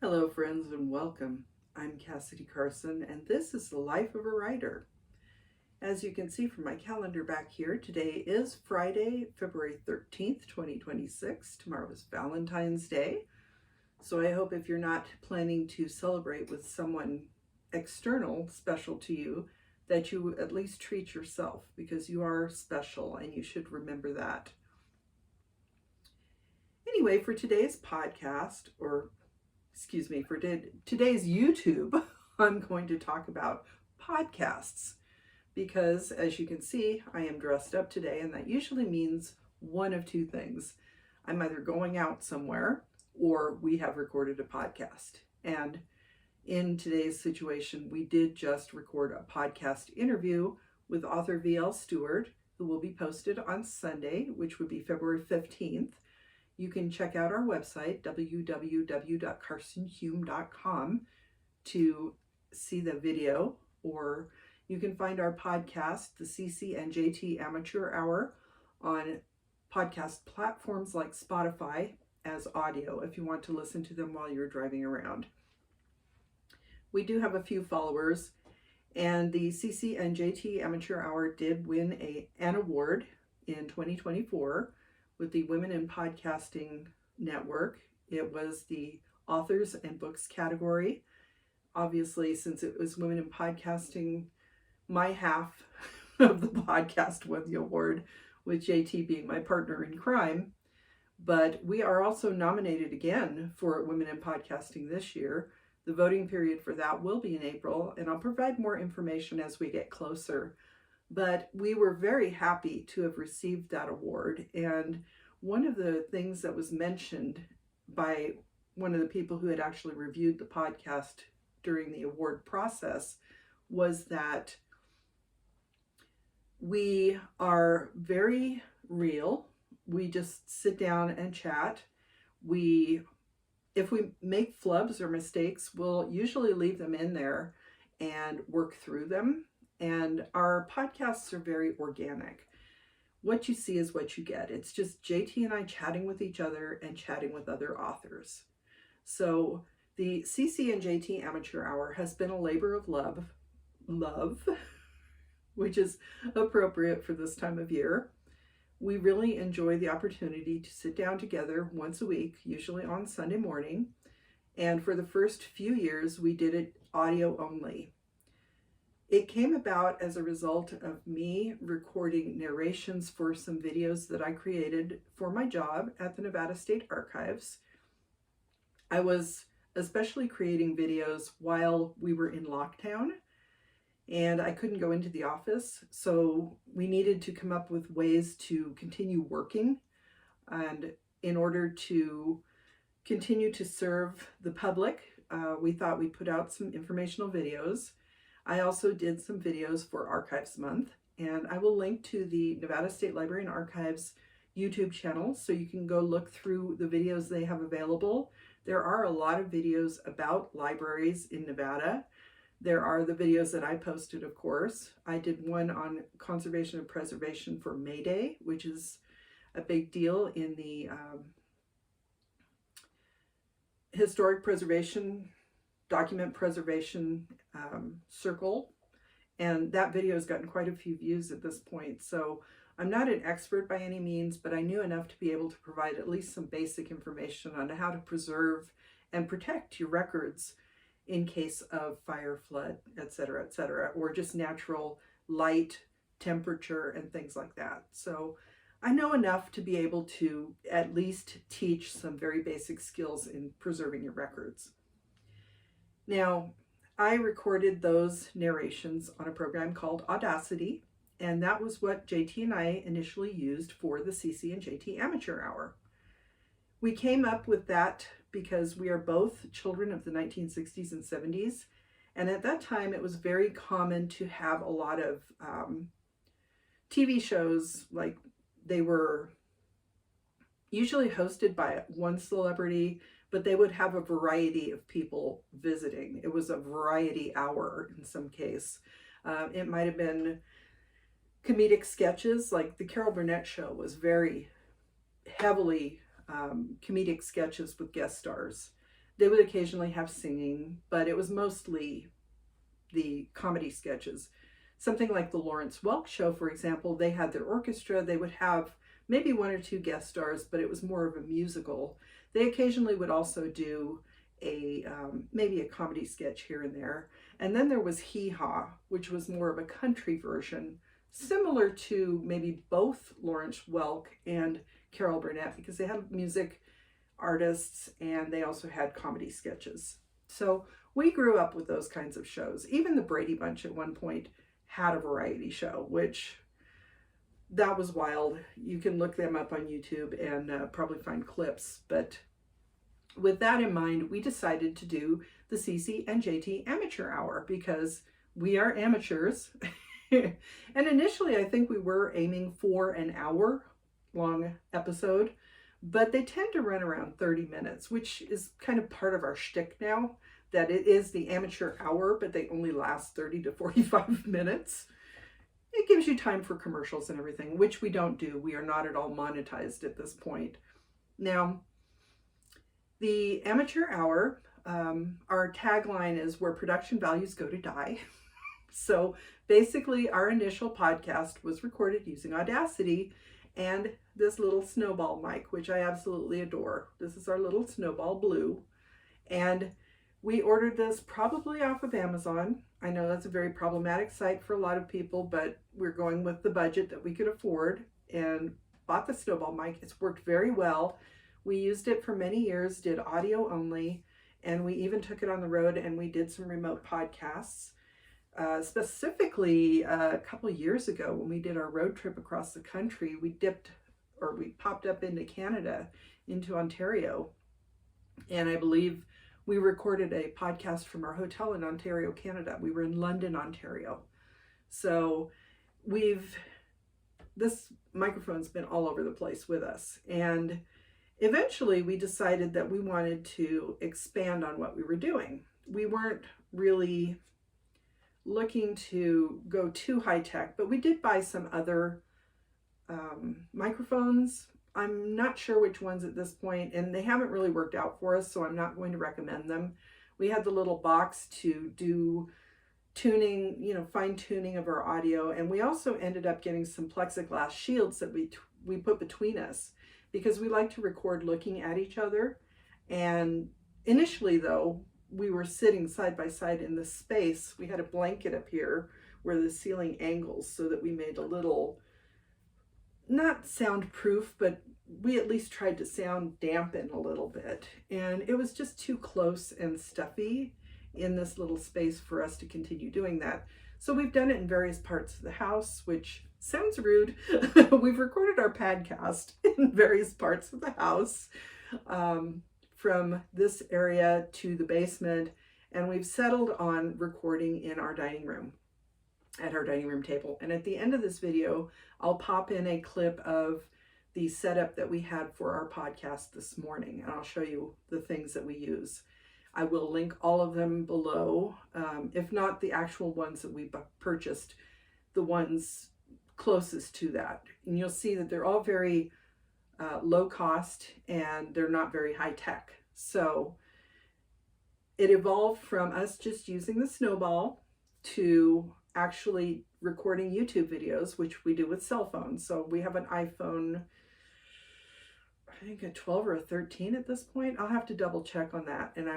Hello, friends, and welcome. I'm Cassidy Carson, and this is the Life of a Writer. As you can see from my calendar back here, today is Friday, February 13th, 2026. Tomorrow is Valentine's Day. So I hope if you're not planning to celebrate with someone external, special to you, that you at least treat yourself because you are special and you should remember that. Anyway, for today's podcast, for today's YouTube, I'm going to talk about podcasts because, as you can see, I am dressed up today, and that usually means one of two things. I'm either going out somewhere or we have recorded a podcast. And in today's situation, we did just record a podcast interview with author V.L. Stewart, who will be posted on Sunday, which would be February 15th. You can check out our website, www.carsonhume.com, to see the video, or you can find our podcast, the CC and JT Amateur Hour, on podcast platforms like Spotify as audio if you want to listen to them while you're driving around. We do have a few followers, and the CC and JT Amateur Hour did win an award in 2024 with the Women in Podcasting Network. It was the authors and books category. Obviously, since it was Women in Podcasting, my half of the podcast won the award, with JT being my partner in crime. But we are also nominated again for Women in Podcasting this year. The voting period for that will be in April, and I'll provide more information as we get closer. But we were very happy to have received that award. And one of the things that was mentioned by one of the people who had actually reviewed the podcast during the award process was that we are very real. We just sit down and chat. If we make flubs or mistakes, we'll usually leave them in there and work through them. And our podcasts are very organic. What you see is what you get. It's just JT and I chatting with each other and chatting with other authors. So the CC and JT Amateur Hour has been a labor of love, which is appropriate for this time of year. We really enjoy the opportunity to sit down together once a week, usually on Sunday morning. And for the first few years, we did it audio only. It came about as a result of me recording narrations for some videos that I created for my job at the Nevada State Archives. I was especially creating videos while we were in lockdown, and I couldn't go into the office, so we needed to come up with ways to continue working. And in order to continue to serve the public, we thought we'd put out some informational videos. I also did some videos for Archives Month, and I will link to the Nevada State Library and Archives YouTube channel so you can go look through the videos they have available. There are a lot of videos about libraries in Nevada. There are the videos that I posted, of course. I did one on conservation and preservation for May Day, which is a big deal in the historic preservation, document preservation circle, and that video has gotten quite a few views at this point. So I'm not an expert by any means, but I knew enough to be able to provide at least some basic information on how to preserve and protect your records in case of fire, flood, etc., or just natural light, temperature, and things like that. So I know enough to be able to at least teach some very basic skills in preserving your records. Now, I recorded those narrations on a program called Audacity, and that was what JT and I initially used for the CC and JT Amateur Hour. We came up with that because we are both children of the 1960s and 70s, and at that time it was very common to have a lot of TV shows. Like, they were usually hosted by one celebrity, but they would have a variety of people visiting. It was a variety hour in some case. It might have been comedic sketches, like the Carol Burnett show was very heavily comedic sketches with guest stars. They would occasionally have singing, but it was mostly the comedy sketches. Something like the Lawrence Welk Show, for example, they had their orchestra. They would have maybe one or two guest stars, but it was more of a musical. They occasionally would also do a maybe a comedy sketch here and there. And then there was Hee Haw, which was more of a country version, similar to maybe both Lawrence Welk and Carol Burnett, because they had music artists and they also had comedy sketches. So we grew up with those kinds of shows. Even the Brady Bunch at one point had a variety show, which that was wild. You can look them up on YouTube and probably find clips. But with that in mind, we decided to do the CC and JT Amateur Hour because we are amateurs. And initially, I think we were aiming for an hour long episode, but they tend to run around 30 minutes, which is kind of part of our shtick now, that it is the amateur hour, but they only last 30 to 45 minutes. It gives you time for commercials and everything, which we don't do. We are not at all monetized at this point. Now, the amateur hour, our tagline is where production values go to die. So basically, our initial podcast was recorded using Audacity and this little snowball mic, which I absolutely adore. This is our little Snowball Blue. And we ordered this probably off of Amazon. I know that's a very problematic site for a lot of people, but we're going with the budget that we could afford and bought the snowball mic. It's worked very well. We used it for many years, did audio only, and we even took it on the road and we did some remote podcasts. Specifically, a couple of years ago when we did our road trip across the country, we popped up into Canada, into Ontario, and I believe we recorded a podcast from our hotel in Ontario, Canada. We were in London, Ontario. So this microphone's been all over the place with us. And eventually we decided that we wanted to expand on what we were doing. We weren't really looking to go too high tech, but we did buy some other microphones. I'm not sure which ones at this point, and they haven't really worked out for us, so I'm not going to recommend them. We had the little box to do tuning, fine tuning of our audio, and we also ended up getting some plexiglass shields that we put between us because we like to record looking at each other. And initially, though, we were sitting side by side in this space. We had a blanket up here where the ceiling angles so that we made a little, not soundproof, but we at least tried to sound dampen a little bit. And it was just too close and stuffy in this little space for us to continue doing that. So we've done it in various parts of the house, which sounds rude. We've recorded our podcast in various parts of the house, from this area to the basement, and we've settled on recording in our dining room, at our dining room table. And at the end of this video, I'll pop in a clip of the setup that we had for our podcast this morning, and I'll show you the things that we use. I will link all of them below, if not the actual ones that we purchased, the ones closest to that. And you'll see that they're all very low cost and they're not very high tech. So it evolved from us just using the snowball to actually recording YouTube videos, which we do with cell phones. So we have an iPhone, I think a 12 or a 13 at this point. I'll have to double check on that. And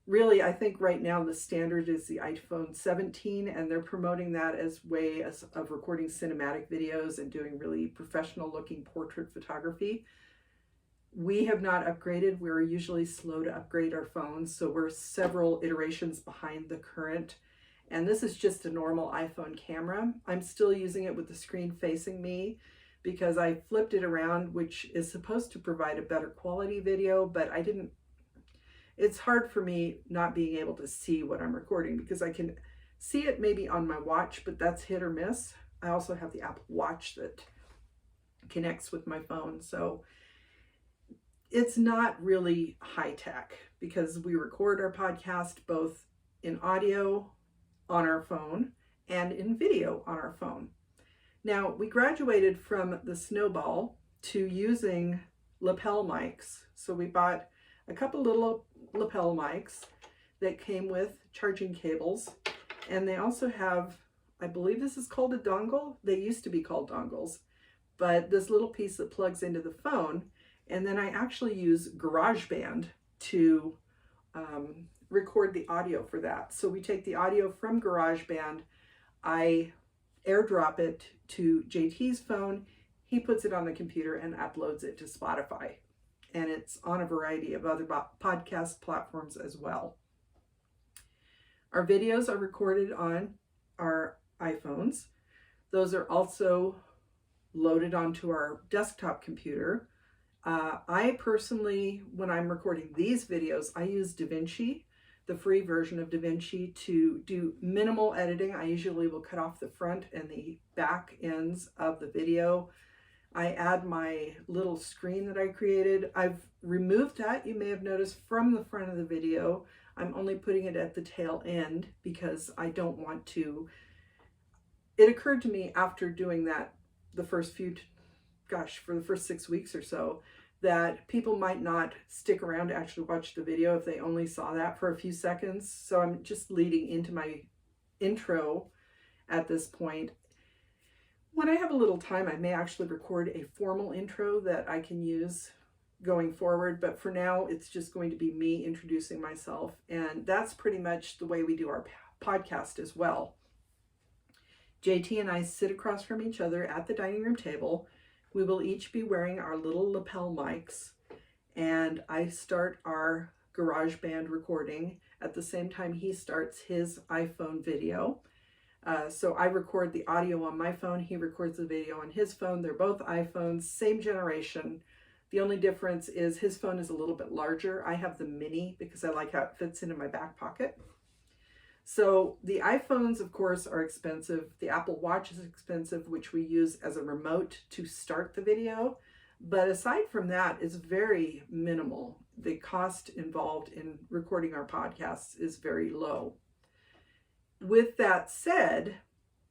really, I think right now the standard is the iPhone 17, and they're promoting that as way of recording cinematic videos and doing really professional looking portrait photography. We have not upgraded. We're usually slow to upgrade our phones, so we're several iterations behind the current. And this is just a normal iPhone camera. I'm still using it with the screen facing me because I flipped it around, which is supposed to provide a better quality video, but it's hard for me not being able to see what I'm recording because I can see it maybe on my watch, but that's hit or miss. I also have the Apple Watch that connects with my phone. So it's not really high tech because we record our podcast both in audio on our phone and in video on our phone. Now, we graduated from the snowball to using lapel mics. So we bought a couple little lapel mics that came with charging cables. And they also have, I believe this is called a dongle. They used to be called dongles, but this little piece that plugs into the phone. And then I actually use GarageBand to record the audio for that. So we take the audio from GarageBand, I airdrop it to JT's phone, he puts it on the computer and uploads it to Spotify. And it's on a variety of other podcast platforms as well. Our videos are recorded on our iPhones. Those are also loaded onto our desktop computer. I personally, when I'm recording these videos, I use DaVinci, the free version of DaVinci, to do minimal editing. I usually will cut off the front and the back ends of the video. I add my little screen that I created. I've removed that, you may have noticed, from the front of the video. I'm only putting it at the tail end because I don't want to. It occurred to me after doing that the first few, for the first 6 weeks or so, that people might not stick around to actually watch the video if they only saw that for a few seconds. So I'm just leading into my intro at this point. When I have a little time, I may actually record a formal intro that I can use going forward, but for now it's just going to be me introducing myself, and that's pretty much the way we do our podcast as well. JT and I sit across from each other at the dining room table. We will each be wearing our little lapel mics, and I start our GarageBand recording at the same time he starts his iPhone video. So I record the audio on my phone, he records the video on his phone. They're both iPhones, same generation. The only difference is his phone is a little bit larger. I have the mini because I like how it fits into my back pocket. So the iPhones, of course, are expensive. The Apple Watch is expensive, which we use as a remote to start the video. But aside from that, it's very minimal. The cost involved in recording our podcasts is very low. With that said,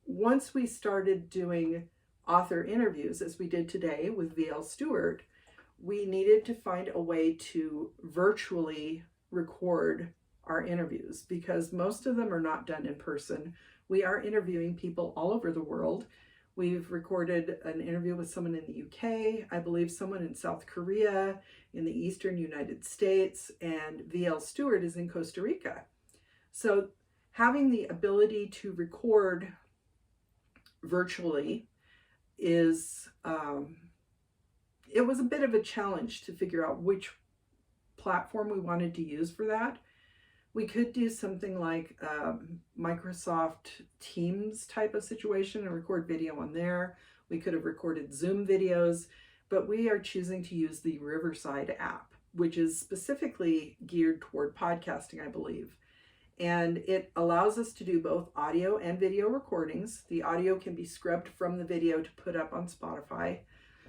once we started doing author interviews, as we did today with V.L. Stewart, we needed to find a way to virtually record our interviews because most of them are not done in person. We are interviewing people all over the world. We've recorded an interview with someone in the UK, I believe someone in South Korea, in the Eastern United States, and V.L. Stewart is in Costa Rica. So having the ability to record virtually is, it was a bit of a challenge to figure out which platform we wanted to use for that. We could do something like Microsoft Teams type of situation and record video on there. We could have recorded Zoom videos, but we are choosing to use the Riverside app, which is specifically geared toward podcasting, I believe. And it allows us to do both audio and video recordings. The audio can be scrubbed from the video to put up on Spotify.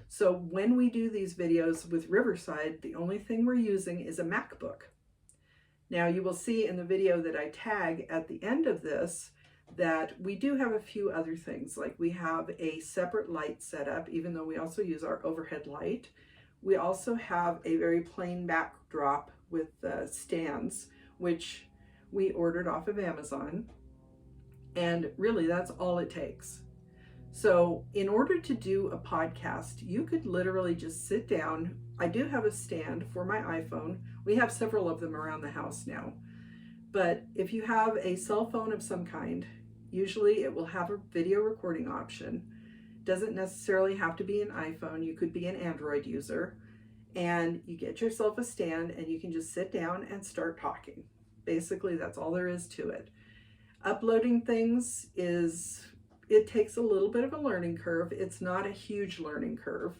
So when we do these videos with Riverside, the only thing we're using is a MacBook. Now you will see in the video that I tag at the end of this that we do have a few other things, like we have a separate light setup, even though we also use our overhead light. We also have a very plain backdrop with stands, which we ordered off of Amazon. And really that's all it takes. So in order to do a podcast, you could literally just sit down. I do have a stand for my iPhone. We have several of them around the house now. But if you have a cell phone of some kind, usually it will have a video recording option. Doesn't necessarily have to be an iPhone. You could be an Android user. And you get yourself a stand and you can just sit down and start talking. Basically, that's all there is to it. Uploading things it takes a little bit of a learning curve. It's not a huge learning curve.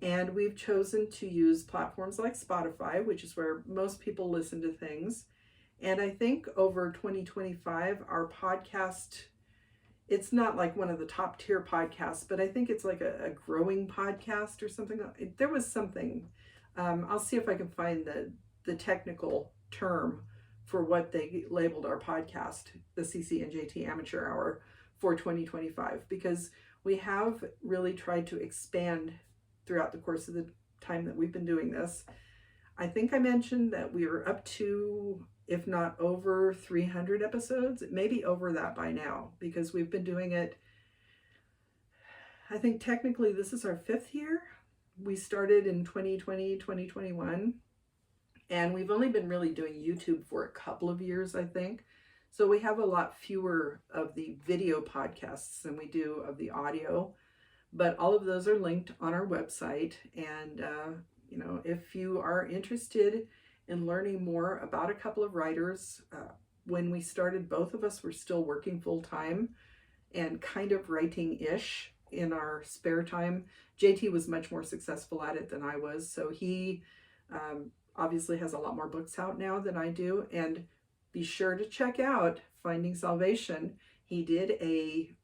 And we've chosen to use platforms like Spotify, which is where most people listen to things. And I think over 2025, our podcast, it's not like one of the top tier podcasts, but I think it's like a growing podcast or something. There was something, I'll see if I can find the technical term for what they labeled our podcast, the CC and JT Amateur Hour for 2025, because we have really tried to expand throughout the course of the time that we've been doing this. I think I mentioned that we are up to, if not over 300 episodes, it may be over that by now, because we've been doing it. I think technically this is our 5th year. We started in 2020, 2021, and we've only been really doing YouTube for a couple of years, I think. So we have a lot fewer of the video podcasts than we do of the audio, but all of those are linked on our website. And, if you are interested in learning more about a couple of writers, when we started, both of us were still working full time and kind of writing-ish in our spare time. JT was much more successful at it than I was, so he obviously has a lot more books out now than I do. And be sure to check out Finding Salvation. He did a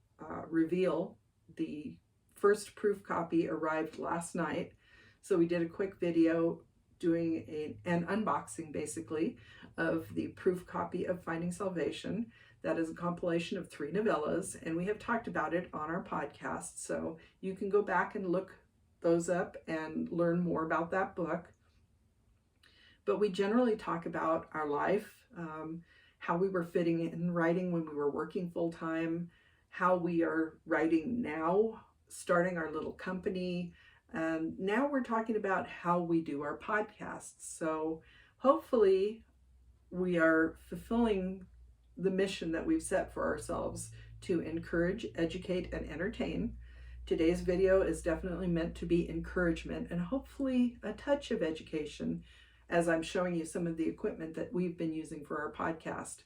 reveal. The first proof copy arrived last night, so we did a quick video doing an unboxing, basically, of the proof copy of Finding Salvation. That is a compilation of 3 novellas, and we have talked about it on our podcast, so you can go back and look those up and learn more about that book. But we generally talk about our life, how we were fitting in writing when we were working full-time, how we are writing now, starting our little company, and now we're talking about how we do our podcasts. So hopefully we are fulfilling the mission that we've set for ourselves to encourage, educate, and entertain. Today's video is definitely meant to be encouragement and hopefully a touch of education, as I'm showing you some of the equipment that we've been using for our podcast.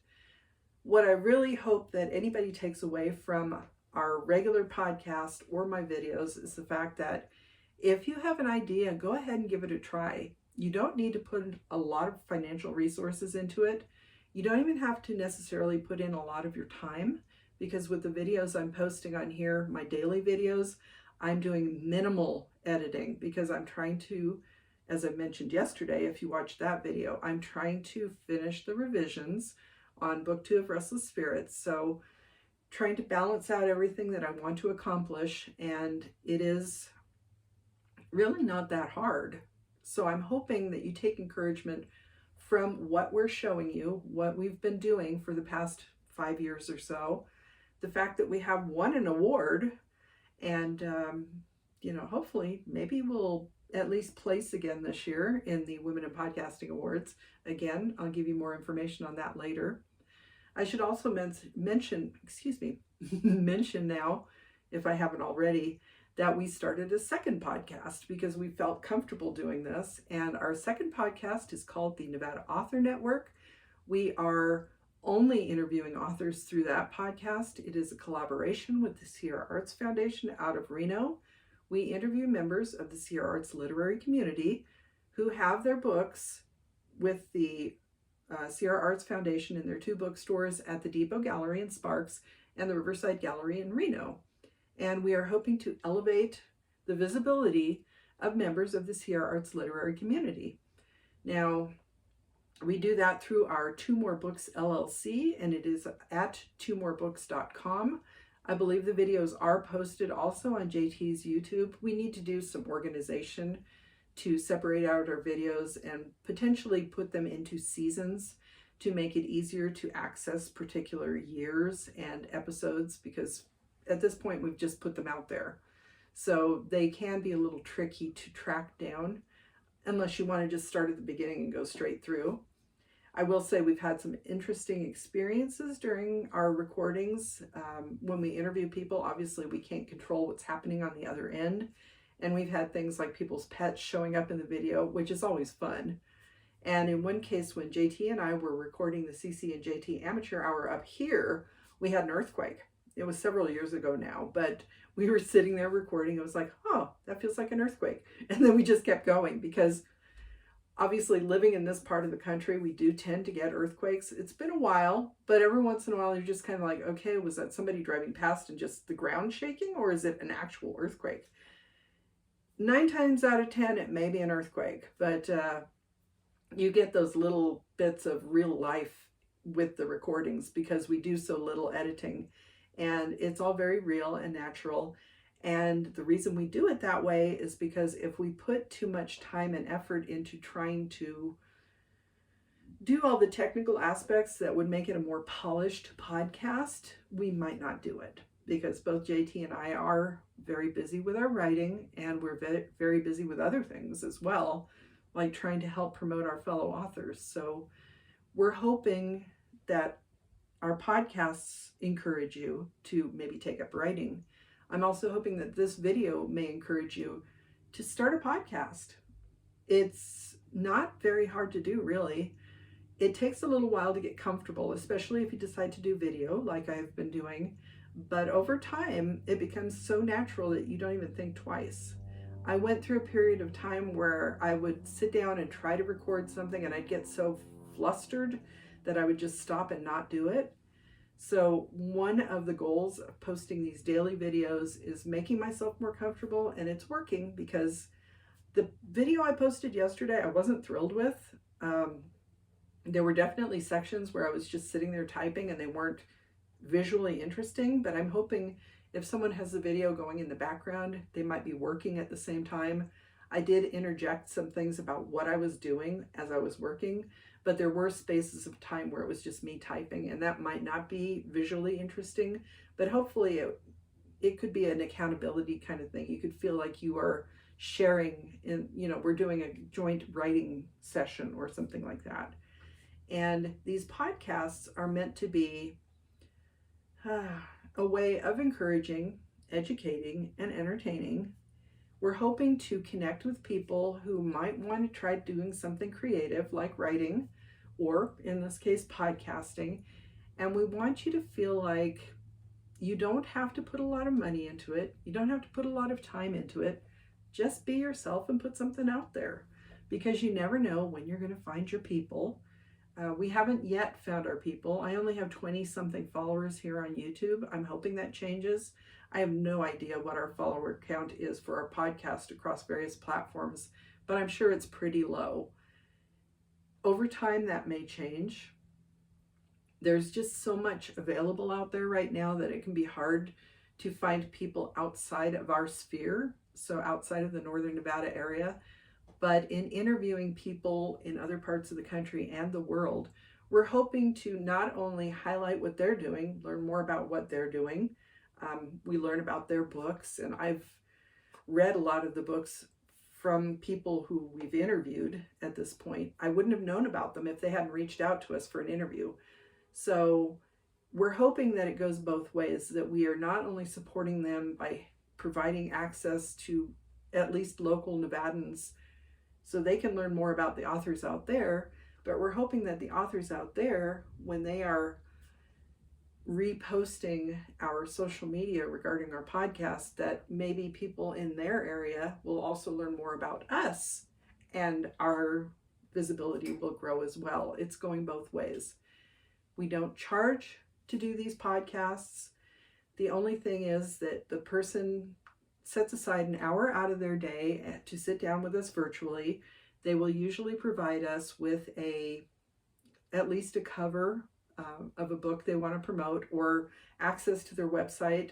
What I really hope that anybody takes away from our regular podcast or my videos is the fact that if you have an idea, go ahead and give it a try. You don't need to put a lot of financial resources into it. You don't even have to necessarily put in a lot of your time, because with the videos I'm posting on here, my daily videos, I'm doing minimal editing because I'm trying to, as I mentioned yesterday, if you watched that video, I'm trying to finish the revisions on Book 2 of Restless Spirits. So trying to balance out everything that I want to accomplish, and it is really not that hard. So I'm hoping that you take encouragement from what we're showing you, what we've been doing for the past 5 years or so, the fact that we have won an award, and hopefully maybe we'll at least place again this year in the Women in Podcasting Awards. Again, I'll give you more information on that later. I should also mention now, if I haven't already, that we started a second podcast because we felt comfortable doing this. And our second podcast is called the Nevada Author Network. We are only interviewing authors through that podcast. It is a collaboration with the Sierra Arts Foundation out of Reno. We interview members of the Sierra Arts literary community who have their books with the Sierra Arts Foundation in their 2 bookstores at the Depot Gallery in Sparks and the Riverside Gallery in Reno. And we are hoping to elevate the visibility of members of the Sierra Arts literary community. Now, we do that through our 2 More Books LLC, and it is at twomorebooks.com. I believe the videos are posted also on JT's YouTube. We need to do some organization to separate out our videos and potentially put them into seasons to make it easier to access particular years and episodes, because at this point we've just put them out there. So they can be a little tricky to track down unless you want to just start at the beginning and go straight through. I will say we've had some interesting experiences during our recordings. When we interview people, obviously we can't control what's happening on the other end. And we've had things like people's pets showing up in the video, which is always fun. And in one case, when JT and I were recording the CC and JT Amateur Hour up here, we had an earthquake. It was several years ago now, but we were sitting there recording. It was like, oh, that feels like an earthquake. And then we just kept going because obviously living in this part of the country, we do tend to get earthquakes. It's been a while, but every once in a while you're just kind of like, okay, was that somebody driving past and just the ground shaking, or is it an actual earthquake? 9 times out of 10, it may be an earthquake, but you get those little bits of real life with the recordings because we do so little editing, and it's all very real and natural. And the reason we do it that way is because if we put too much time and effort into trying to do all the technical aspects that would make it a more polished podcast, we might not do it, because both JT and I are very busy with our writing, and we're very, very busy with other things as well, like trying to help promote our fellow authors. So we're hoping that our podcasts encourage you to maybe take up writing. I'm also hoping that this video may encourage you to start a podcast. It's not very hard to do, really. It takes a little while to get comfortable, especially if you decide to do video like I've been doing. But over time, it becomes so natural that you don't even think twice. I went through a period of time where I would sit down and try to record something, and I'd get so flustered that I would just stop and not do it. So one of the goals of posting these daily videos is making myself more comfortable, and it's working, because the video I posted yesterday I wasn't thrilled with. There were definitely sections where I was just sitting there typing and they weren't visually interesting, but I'm hoping if someone has the video going in the background, they might be working at the same time. I did interject some things about what I was doing as I was working, but there were spaces of time where it was just me typing, and that might not be visually interesting, but hopefully it could be an accountability kind of thing. You could feel like you are sharing in, we're doing a joint writing session or something like that. And these podcasts are meant to be a way of encouraging, educating, and entertaining. We're hoping to connect with people who might want to try doing something creative like writing, or in this case, podcasting. And we want you to feel like you don't have to put a lot of money into it. You don't have to put a lot of time into it. Just be yourself and put something out there, because you never know when you're going to find your people. We haven't yet found our people. I only have 20 something followers here on YouTube. I'm hoping that changes. I have no idea what our follower count is for our podcast across various platforms, but I'm sure it's pretty low. Over time, that may change. There's just so much available out there right now that it can be hard to find people outside of our sphere, so outside of the Northern Nevada area. But in interviewing people in other parts of the country and the world, we're hoping to not only highlight what they're doing, learn more about what they're doing. We learn about their books, and I've read a lot of the books from people who we've interviewed at this point. I wouldn't have known about them if they hadn't reached out to us for an interview. So we're hoping that it goes both ways, that we are not only supporting them by providing access to at least local Nevadans so they can learn more about the authors out there, but we're hoping that the authors out there, when they are reposting our social media regarding our podcast, that maybe people in their area will also learn more about us, and our visibility will grow as well. It's going both ways. We don't charge to do these podcasts. The only thing is that the person sets aside an hour out of their day to sit down with us virtually. They will usually provide us with at least a cover of a book they want to promote, or access to their website,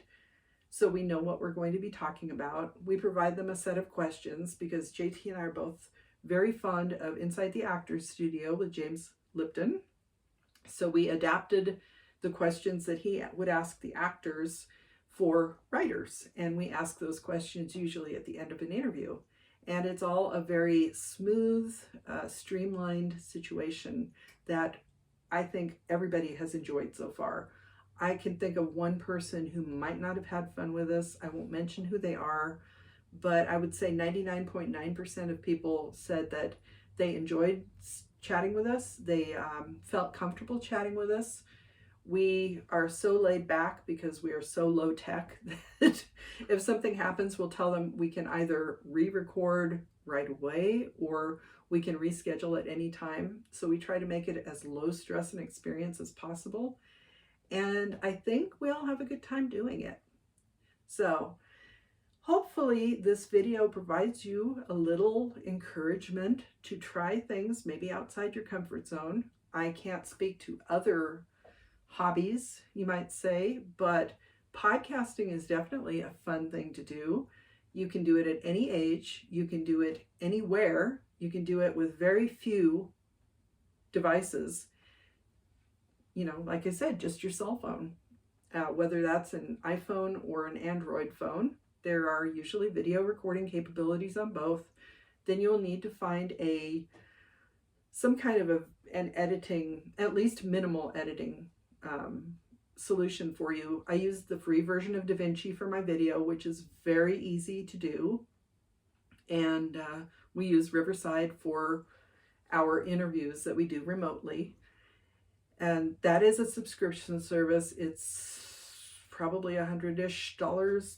so we know what we're going to be talking about. We provide them a set of questions, because JT and I are both very fond of Inside the Actors Studio with James Lipton. So we adapted the questions that he would ask the actors for writers, and we ask those questions usually at the end of an interview. And it's all a very smooth, streamlined situation that I think everybody has enjoyed so far. I can think of one person who might not have had fun with us. I won't mention who they are, but I would say 99.9% of people said that they enjoyed chatting with us. They felt comfortable chatting with us. We are so laid back because we are so low tech that if something happens, we'll tell them we can either re-record right away, or we can reschedule at any time. So we try to make it as low stress an experience as possible. And I think we all have a good time doing it. So hopefully this video provides you a little encouragement to try things maybe outside your comfort zone. I can't speak to other hobbies, you might say, but podcasting is definitely a fun thing to do. You can do it at any age, you can do it anywhere, you can do it with very few devices. Like I said, just your cell phone. Whether that's an iPhone or an Android phone, there are usually video recording capabilities on both. Then you'll need to find some kind of an editing, at least minimal editing solution for you. I use the free version of DaVinci for my video, which is very easy to do. And we use Riverside for our interviews that we do remotely. And that is a subscription service. It's probably $100-ish,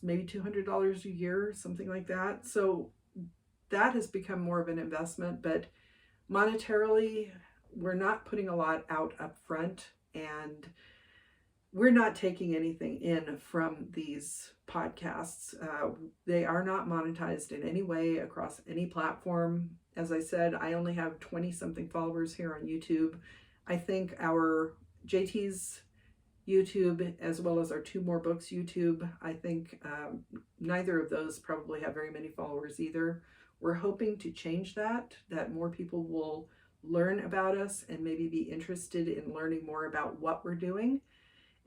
maybe $200 a year, something like that. So that has become more of an investment, but monetarily, we're not putting a lot out up front, and we're not taking anything in from these podcasts. They are not monetized in any way across any platform. As I said, I only have 20 something followers here on YouTube. I think our JT's YouTube, as well as our Two More Books YouTube, I think neither of those probably have very many followers either. We're hoping to change that more people will learn about us and maybe be interested in learning more about what we're doing,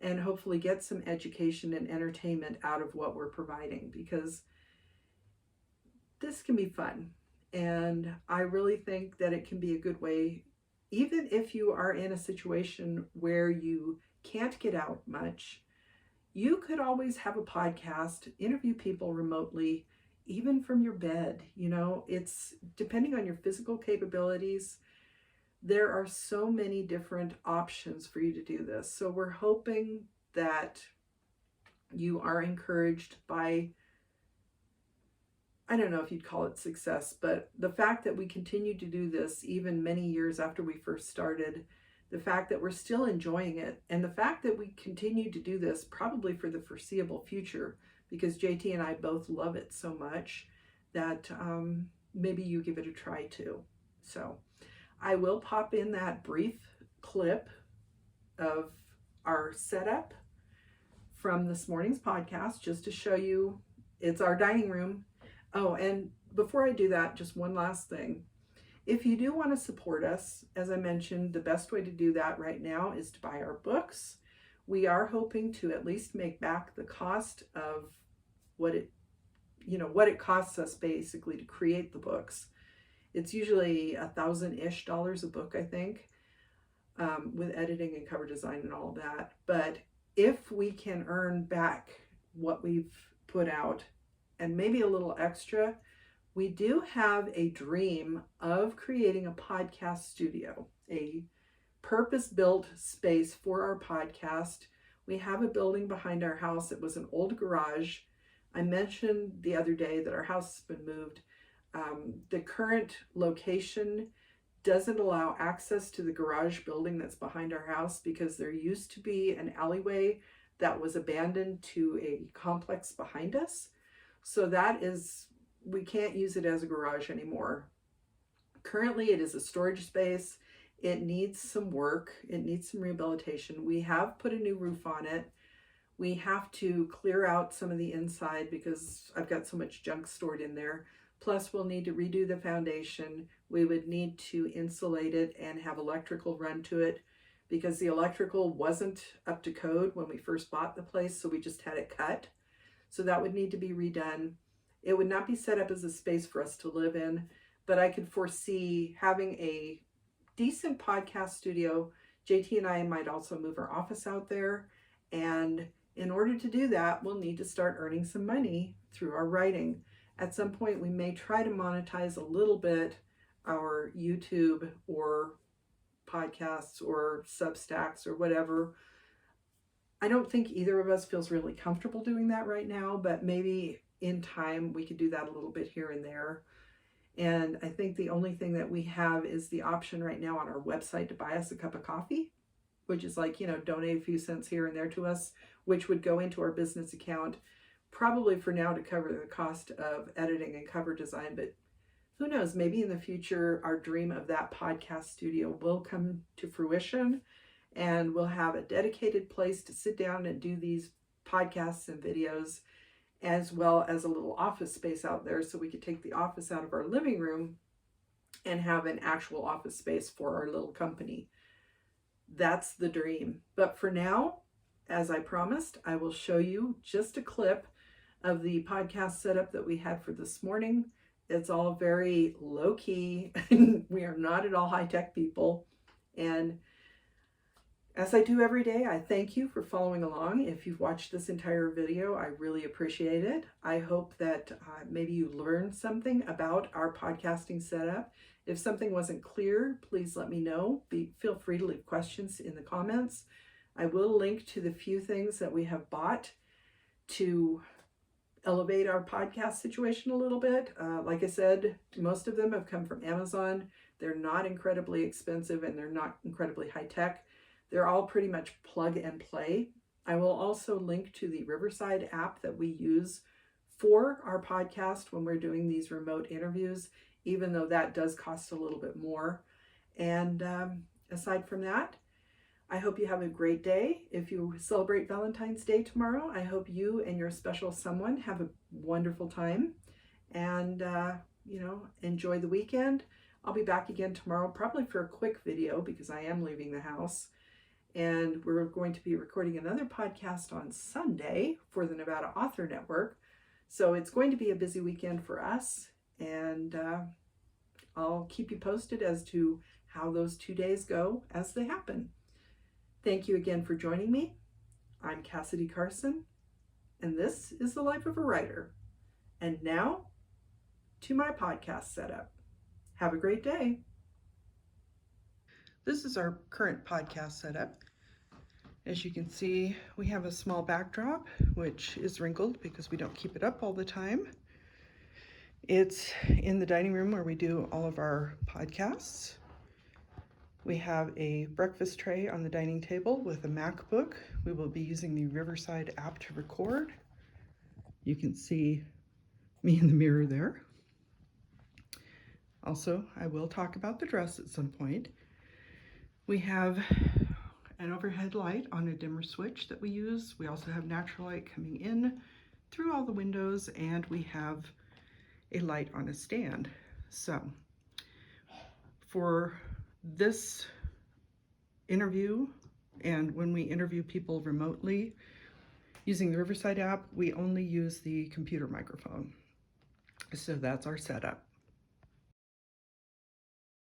and hopefully get some education and entertainment out of what we're providing, because this can be fun. And I really think that it can be a good way, even if you are in a situation where you can't get out much, you could always have a podcast, interview people remotely, even from your bed. It's depending on your physical capabilities. There are so many different options for you to do this. So we're hoping that you are encouraged by, I don't know if you'd call it success, but the fact that we continue to do this even many years after we first started, the fact that we're still enjoying it, and the fact that we continue to do this probably for the foreseeable future, because JT and I both love it so much that maybe you give it a try too. So I will pop in that brief clip of our setup from this morning's podcast just to show you. It's our dining room. Oh, and before I do that, just one last thing. If you do want to support us, as I mentioned, the best way to do that right now is to buy our books. We are hoping to at least make back the cost of what it costs us basically to create the books. It's usually $1,000-ish a book, I think, with editing and cover design and all of that. But if we can earn back what we've put out and maybe a little extra, we do have a dream of creating a podcast studio, a purpose-built space for our podcast. We have a building behind our house. It was an old garage. I mentioned the other day that our house has been moved. The current location doesn't allow access to the garage building that's behind our house, because there used to be an alleyway that was abandoned to a complex behind us. So we can't use it as a garage anymore. Currently, it is a storage space. It needs some work. It needs some rehabilitation. We have put a new roof on it. We have to clear out some of the inside because I've got so much junk stored in there. Plus, we'll need to redo the foundation. We would need to insulate it and have electrical run to it, because the electrical wasn't up to code when we first bought the place, so we just had it cut. So that would need to be redone. It would not be set up as a space for us to live in, but I could foresee having a decent podcast studio. JT and I might also move our office out there. And in order to do that, we'll need to start earning some money through our writing. At some point, we may try to monetize a little bit our YouTube or podcasts or Substacks or whatever. I don't think either of us feels really comfortable doing that right now, but maybe in time we could do that a little bit here and there. And I think the only thing that we have is the option right now on our website to buy us a cup of coffee, which is like, donate a few cents here and there to us, which would go into our business account, probably for now to cover the cost of editing and cover design. But who knows, maybe in the future, our dream of that podcast studio will come to fruition, and we'll have a dedicated place to sit down and do these podcasts and videos, as well as a little office space out there so we could take the office out of our living room and have an actual office space for our little company. That's the dream. But for now, as I promised, I will show you just a clip of the podcast setup that we had for this morning. It's all very low key. We are not at all high tech people. And as I do every day, I thank you for following along. If you've watched this entire video, I really appreciate it. I hope that maybe you learned something about our podcasting setup. If something wasn't clear, please let me know. Feel free to leave questions in the comments. I will link to the few things that we have bought to elevate our podcast situation a little bit. Like I said, most of them have come from Amazon. They're not incredibly expensive and they're not incredibly high tech. They're all pretty much plug and play. I will also link to the Riverside app that we use for our podcast when we're doing these remote interviews, even though that does cost a little bit more. And aside from that, I hope you have a great day. If you celebrate Valentine's Day tomorrow, I hope you and your special someone have a wonderful time and, enjoy the weekend. I'll be back again tomorrow, probably for a quick video because I am leaving the house. And we're going to be recording another podcast on Sunday for the Nevada Author Network. So it's going to be a busy weekend for us. And I'll keep you posted as to how those 2 days go as they happen. Thank you again for joining me. I'm Cassidy Carson, and this is The Life of a Writer. And now to my podcast setup. Have a great day. This is our current podcast setup. As you can see, we have a small backdrop, which is wrinkled because we don't keep it up all the time. It's in the dining room where we do all of our podcasts. We have a breakfast tray on the dining table with a MacBook. We will be using the Riverside app to record. You can see me in the mirror there. Also, I will talk about the dress at some point. We have an overhead light on a dimmer switch that we use. We also have natural light coming in through all the windows, and we have a light on a stand. So for this interview, and when we interview people remotely using the Riverside app, we only use the computer microphone. So that's our setup.